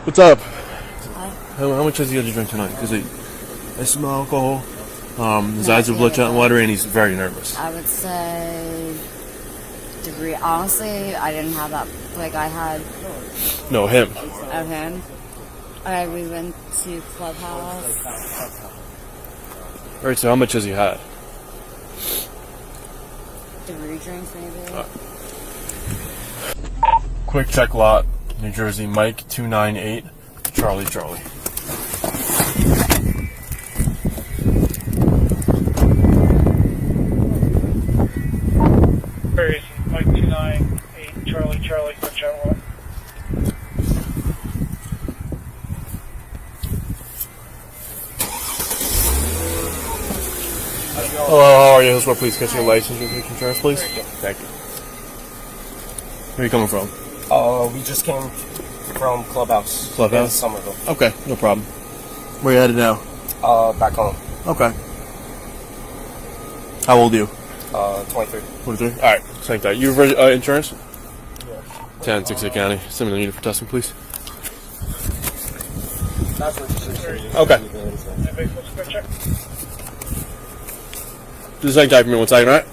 What's up? Hi. How much has he had to drink tonight? Because I smell alcohol. His eyes are bloodshot and watery, and he's very nervous. I would say degree. Honestly, I didn't have that. Like, I had No, him. of him. We went to Clubhouse. All right, so how much has he had? Degree drinks, maybe. Quick check lot, New Jersey, Mike 298, Charlie. Mike 298, Charlie, for general. Hello, how are you? This is what, please get your license and insurance, please. Thank you. Where are you coming from? We just came from Clubhouse. Clubhouse? In Somerville. Okay, no problem. Where you headed now? Back home. Okay. How old are you? 23. 23? Alright, thank that. You have insurance? Yeah. 10, 60 County. Send me the unit for testing, please. That's registration. Okay. Anybody supposed to go check? Just hang tight for me 1 second, alright?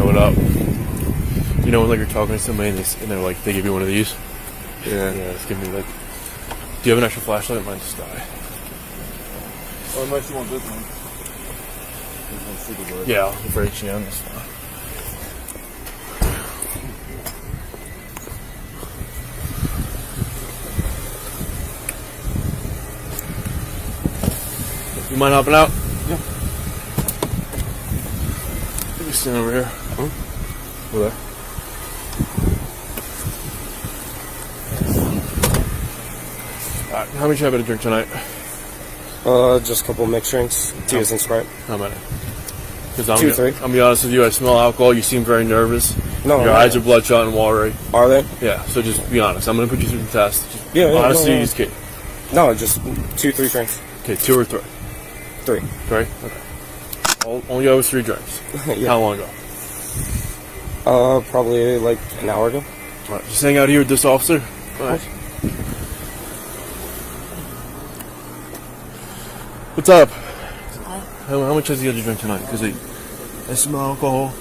What up? You know when like you're talking to somebody and they're like, they give you one of these? Yeah, it's giving me like, do you have an extra flashlight? Mine just died. Or unless you want this one. Yeah, for HM, that's fine. You mind hopping out? Yeah. Let me stand over here. Over there. Alright, how many you having to drink tonight? Just a couple mixed drinks. 2 and Sprite. How many? Because I'm 2, 3. I'm gonna be honest with you, I smell alcohol, you seem very nervous. No, Your eyes are bloodshot and watery. Are they? Yeah, so just be honest. I'm gonna put you through the test. Yeah, Honesty no. is key. No, just 2, 3 drinks. Okay, 2 or 3? 3. 3? Okay. Only over 3 drinks. Yeah. How long ago? Probably like an hour ago. Alright, just hang out here with this officer. Alright. What's up? Hi. How much has he had to drink tonight? Because I smell alcohol.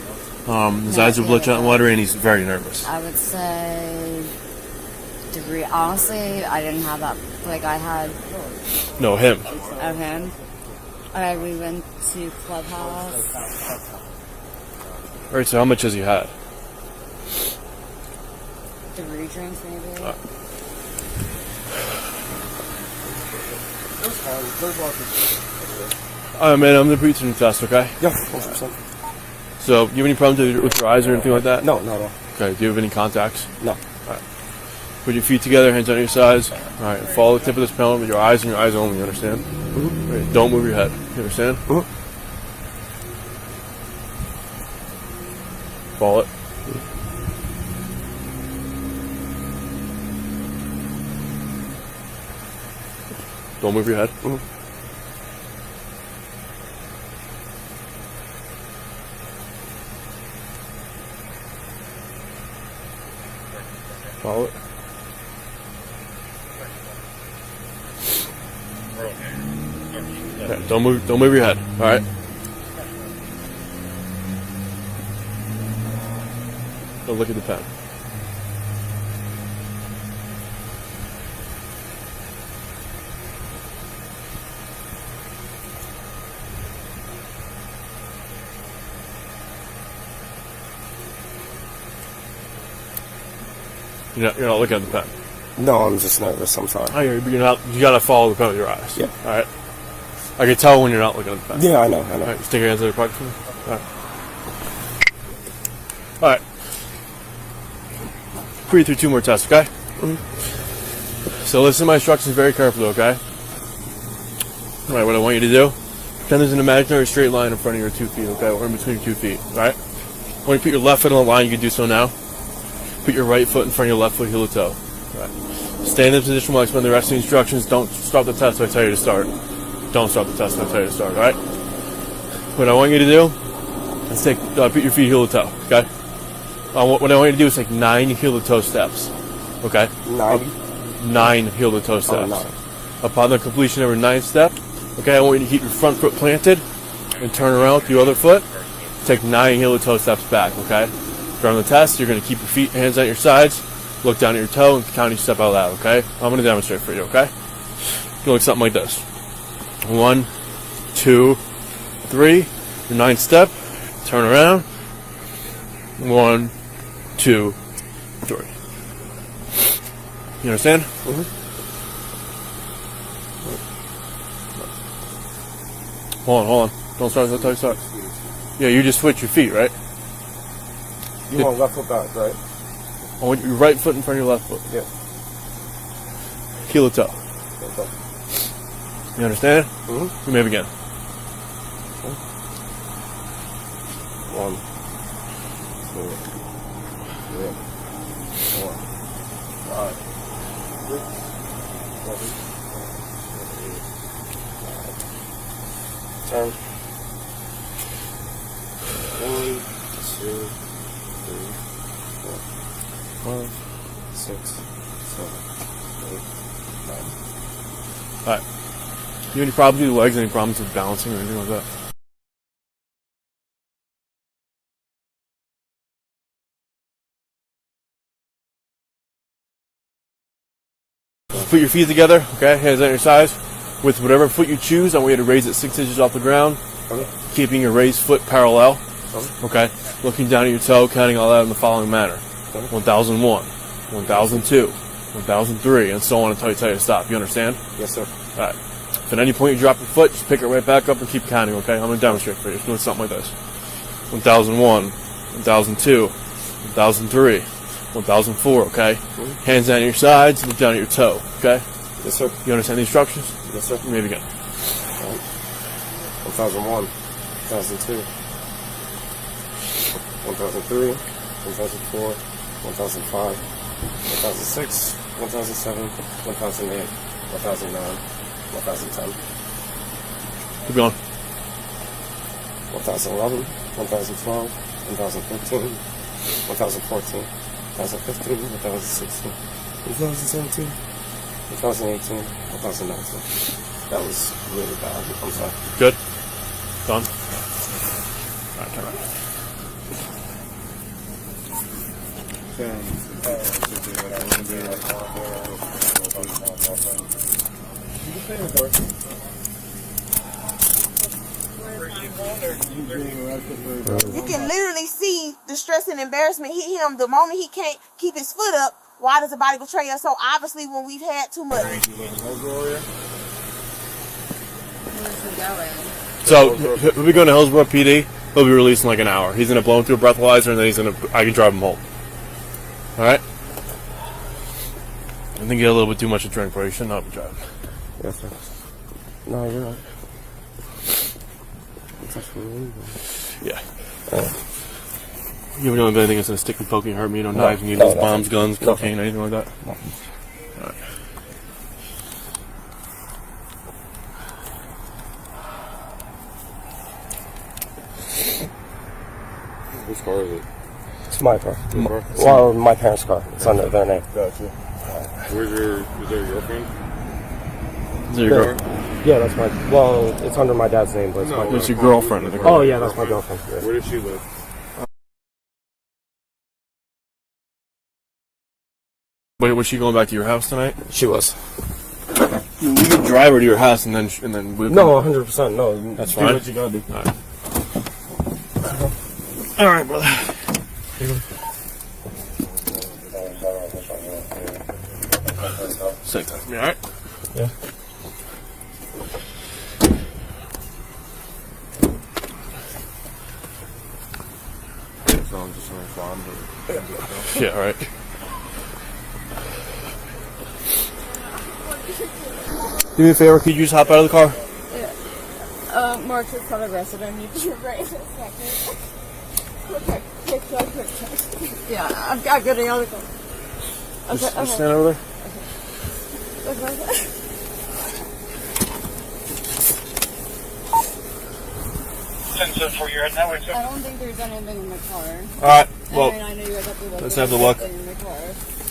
His eyes are bloodshot and watery, and he's very nervous. I would say degree. Honestly, I didn't have that. Like, I had No, him. of him. We went to Clubhouse. Alright, so how much has he had? Degree drinks, maybe. Alright, man, I'm gonna put you through the test, okay? Yeah, 100%. So, do you have any problems with your eyes or anything like that? No, not at all. Okay, do you have any contacts? No. Put your feet together, hands on your sides. Alright, follow the tip of this pendulum with your eyes and your eyes only, you understand? Mm-hmm. Right, don't move your head. You understand? Mm-hmm. Follow it. Don't move your head. Mm-hmm. Follow it. Okay, don't move your head. All right. Don't look at the pen. You're not looking at the pen. No, I'm just nervous. I'm sorry. Oh, you're not. You gotta follow the pen with your eyes. Yeah. All right. I can tell when you're not looking at the pen. Yeah, I know. All right. Stick your hands in your pocket for me. All right. All right. Put you through 2 more tests, okay? Mm-hmm. So listen to my instructions very carefully, okay? All right, what I want you to do, pretend there's an imaginary straight line in front of your 2 feet, okay, or in between your 2 feet, all right? When you put your left foot on the line, you can do so now. Put your right foot in front of your left foot, heel to toe. All right. Stay in this position while I explain the rest of the instructions. Don't stop the test when I tell you to start. Don't stop the test when I tell you to start, all right? What I want you to do is put your feet heel to toe, okay? What I want you to do is take 9 heel to toe steps, okay? 9 heel to toe steps. 9. Upon the completion of your 9th step, okay, I want you to keep your front foot planted and turn around with your other foot. Take 9 heel to toe steps back, okay? During the test, you're going to keep your feet, hands at your sides, look down at your toe, and count each step out loud, okay? I'm going to demonstrate for you, okay? It's going to look something like this. 1, 2, 3. Your 9th step, turn around. 1, 2, 3. You understand? Mm-hmm. Hold on. Don't start until I start. Yeah, you just switch your feet, right? You want left foot back, right? I want your right foot in front of your left foot. Yeah. Heel to toe. You understand? Mm-hmm. You may begin. 1, 2, 3, 4, 5, 6, 7, 8, 9, 10. 1, 2, 3, 4, 5, 6, 7, 8, 9. Alright. You have any problems with your legs? Any problems with balancing or anything like that? Put your feet together, okay? Hands on your sides. With whatever foot you choose, I want you to raise it 6 inches off the ground, keeping your raised foot parallel, okay? Looking down at your toe, counting all that in the following manner. 1001, 1002, 1003, and so on until you tell you to stop. You understand? Yes, sir. All right. If at any point you drop your foot, just pick it right back up and keep counting, okay? I'm going to demonstrate for you. It's doing something like this. 1001, 1002, 1003, 1004, okay? Hands down at your sides, look down at your toe, okay? Yes, sir. You understand the instructions? Yes, sir. You may begin. 1001, 1002, 1003, 1004, 1005, 1006, 1007, 1008, 1009, 1010. Keep going. 1011, 1012, 1013, 1014, 2015, 2016, 2017, 2018, 2019. That was really bad. I'm sorry. Good. Done. All right, turn around. You can literally see the stress and embarrassment hit him the moment he can't keep his foot up. Why does the body betray us? So obviously when we've had too much. So he'll be going to Hillsborough PD. He'll be released in like an hour. He's gonna blow him through a breathalyzer, and then I can drive him home. All right. I think you had a little bit too much to drink, bro. You should not be driving. Yes, sir. No, you're right. Yeah. You ever know of anything that's gonna stick and poke and hurt me? No knives, needles, bombs, guns, cocaine, anything like that? No. All right. Whose car is it? It's my car. Your car? Well, my parents' car. It's under their name. Gotcha. Is that your girlfriend? Is that your girl? Yeah, that's my. Well, it's under my dad's name, but it's my. It's your girlfriend. I think. Oh yeah, that's my girlfriend. Yeah. Where does she live? Wait, was she going back to your house tonight? She was. You can drive her to your house and then we'll No, 100%. No, That's do fine. what you gotta do. All right, brother. Sick. You all right? Yeah. So I'm just gonna respond. Yeah, all right. Do me a favor, could you just hop out of the car? Yeah. Mark is not arrested. I need you right in a second. Okay, quick check. Yeah, I've got good article. Okay, Just stand over there. Okay. 10-7 for your head now, wait, sir. I don't think there's anything in the car. All right. Well, I mean, I know you guys have to look. let's have the look. In the car.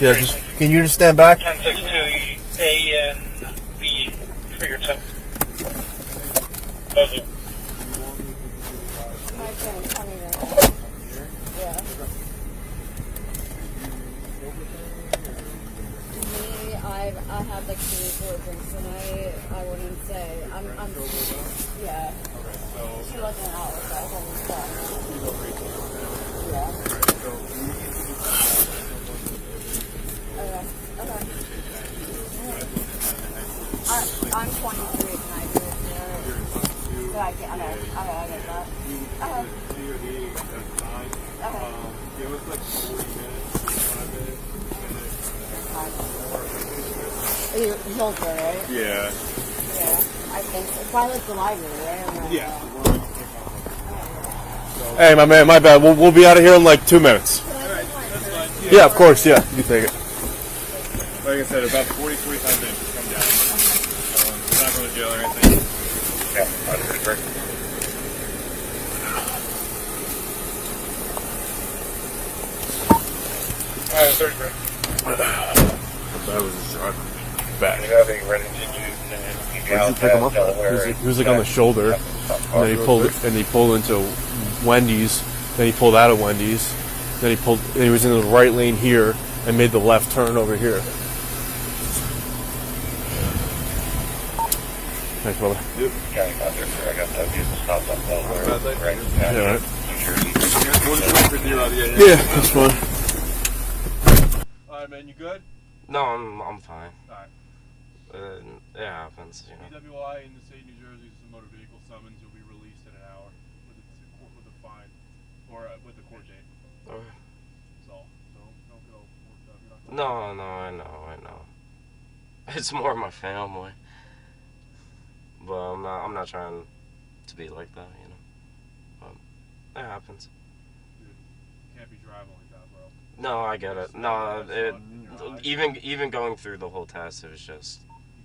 Yeah. Just can you just stand back? 10-6 to A and B for your 10. Both of you. My friend's coming right. Yeah. Me, I had like 3-4 drinks tonight. I wouldn't say. I'm yeah. She wasn't out with that whole stuff. Yeah. Okay. I'm 23. Can I do it here? So I get. Okay. I get that. Okay. Give us like 40 minutes, 5 minutes. He'll go, right? Yeah. Yeah. I think so. It's by like the library, right? Yeah. Hey, my man, my bad. We'll be out of here in like 2 minutes. Yeah, of course. Yeah, you take it. Like I said, about 40-45 minutes to come down. It's not going to jail or anything. Yeah, understood. Alright, 30 grand. That was his truck. Back. You have a resident use and you Where'd you pick him up? He was like on the shoulder, and then he pulled into Wendy's. Then he pulled out of Wendy's. Then he was in the right lane here and made the left turn over here. Thanks, brother. County Contractor, I got that vehicle stopped up Delaware. Right? Yeah, all right. New Jersey. Yeah, that's fine. All right, man, you good? No, I'm fine. All right. It happens, you know. DWI in the state of New Jersey is a motor vehicle summons. You'll be released in an hour with a fine or with a court date. Okay. That's all. So don't get all worked up. You're not No, I know. It's more my family. But I'm not trying to be like that, you know. It happens. Dude, you can't be driving like that, bro. No, I get it. No, even going through the whole test, it was just.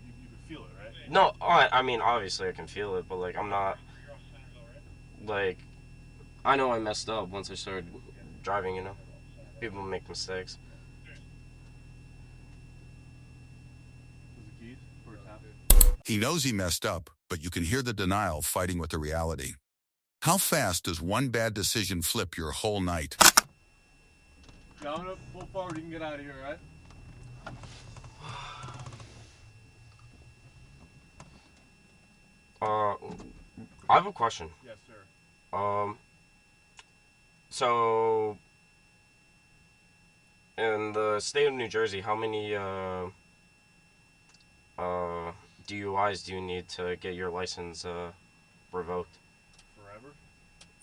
You can feel it, right? No, I mean, obviously I can feel it, but like I'm not. Like, I know I messed up once I started driving. You know, people make mistakes. Was it keys or tap? He knows he messed up, but you can hear the denial fighting with the reality. How fast does one bad decision flip your whole night? Yeah, I'm gonna pull forward. You can get out of here, right? I have a question. Yes, sir. So in the state of New Jersey, how many DUIs do you need to get your license revoked? Forever?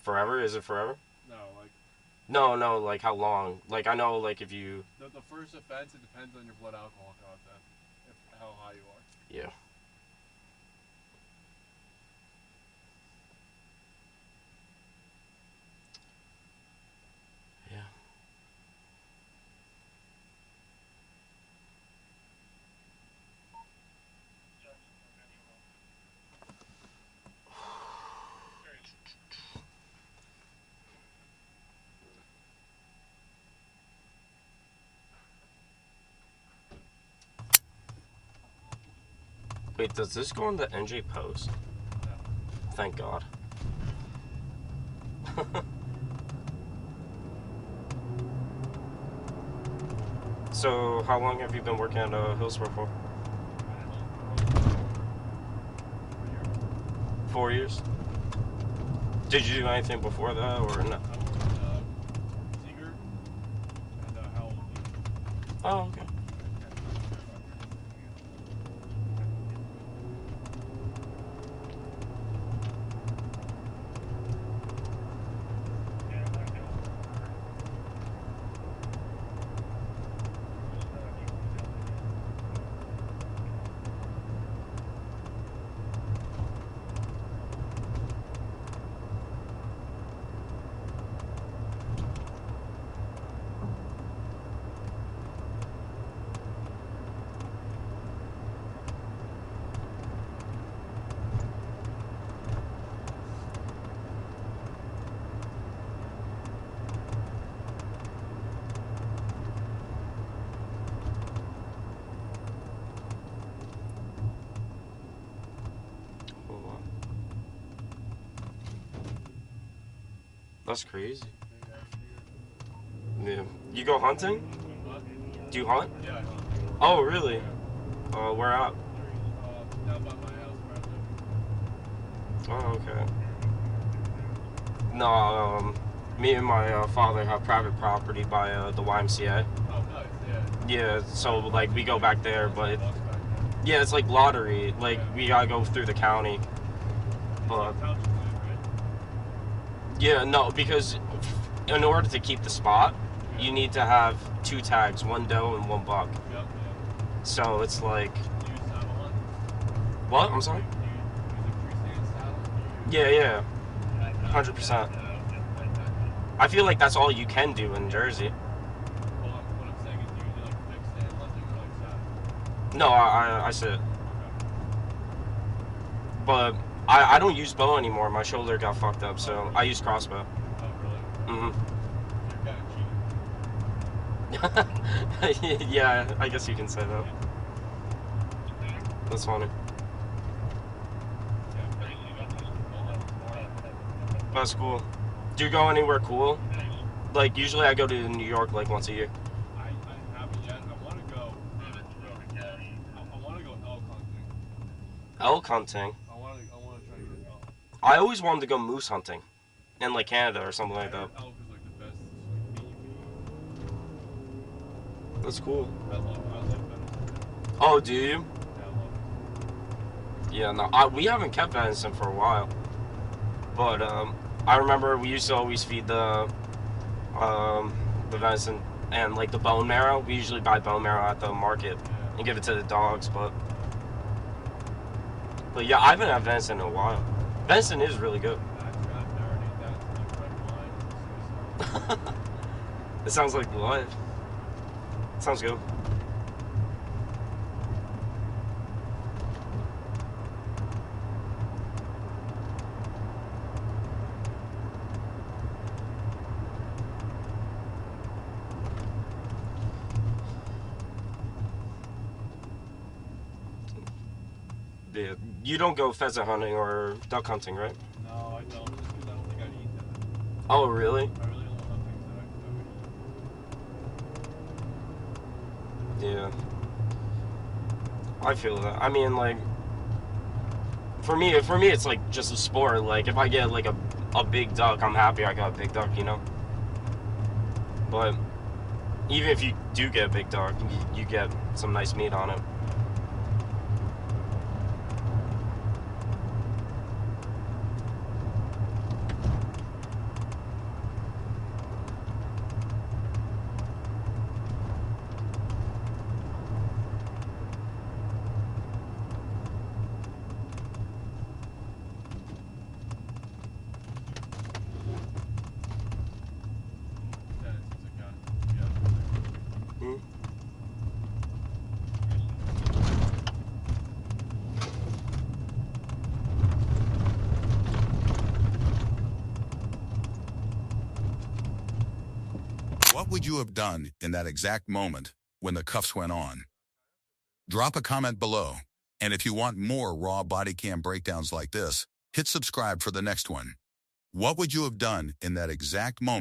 Forever? Is it forever? No, like No, like how long? Like I know, like if you. the first offense, it depends on your blood alcohol content, how high you are. Yeah. Yeah. Wait, does this go on the NJ Post? No. Thank God. So, how long have you been working at Hillsborough for? 4 years? Did you do anything before that, or no? I worked Seeger and Howell. Oh, okay. That's crazy. Yeah. You go hunting? Do you hunt? Yeah, I hunt. Oh, really? Where at? Down by my house where I live. Oh, okay. No, me and my father have private property by the YMCA. Oh, nice, yeah. Yeah, so like we go back there, but Bucks back there. yeah, it's like lottery. Like we gotta go through the county. But Township land, right? yeah, no, because in order to keep the spot, you need to have 2 tags, 1 doe and 1 buck. Yep, So it's like, Do you saddle hunt? what? I'm sorry? Do you use a freestanding saddle? Yeah, 100%. I feel like that's all you can do in Jersey. Well, what I'm saying is, do you do like fixed stand hunting or like saddle? No, I sit. But I don't use bow anymore. My shoulder got fucked up, so I use crossbow. Oh, really? Mm-hmm. You're kind of cheating. Yeah, I guess you can say that. That's funny. That's cool. Do you go anywhere cool? Like, usually I go to New York like once a year. I haven't yet. I want to go. I want to go elk hunting. Elk hunting. I want to try to get elk. I always wanted to go moose hunting in like Canada or something like that. Elk is like the best meat. That's cool. I love venison. Oh, do you? Yeah, I love it. Yeah, no, we haven't kept venison for a while. But I remember we used to always feed the venison and like the bone marrow. We usually buy bone marrow at the market and give it to the dogs. But yeah, I haven't had venison in a while. Venison is really good. I forgot to marinate that in like red wine and soy sauce. It sounds like life. Sounds good. Yeah, you don't go pheasant hunting or duck hunting, right? No, I don't. Just because I don't think I'd eat that. Oh, really? I really don't love things that I would eat. Yeah. I feel that. I mean, like, for me, it's like just a sport. Like, if I get like a big duck, I'm happy I got a big duck, you know. But even if you do get a big duck, you get some nice meat on it. Yeah, it seems like Hmm? What would you have done in that exact moment when the cuffs went on? Drop a comment below. And if you want more raw body cam breakdowns like this, hit subscribe for the next one. What would you have done in that exact moment?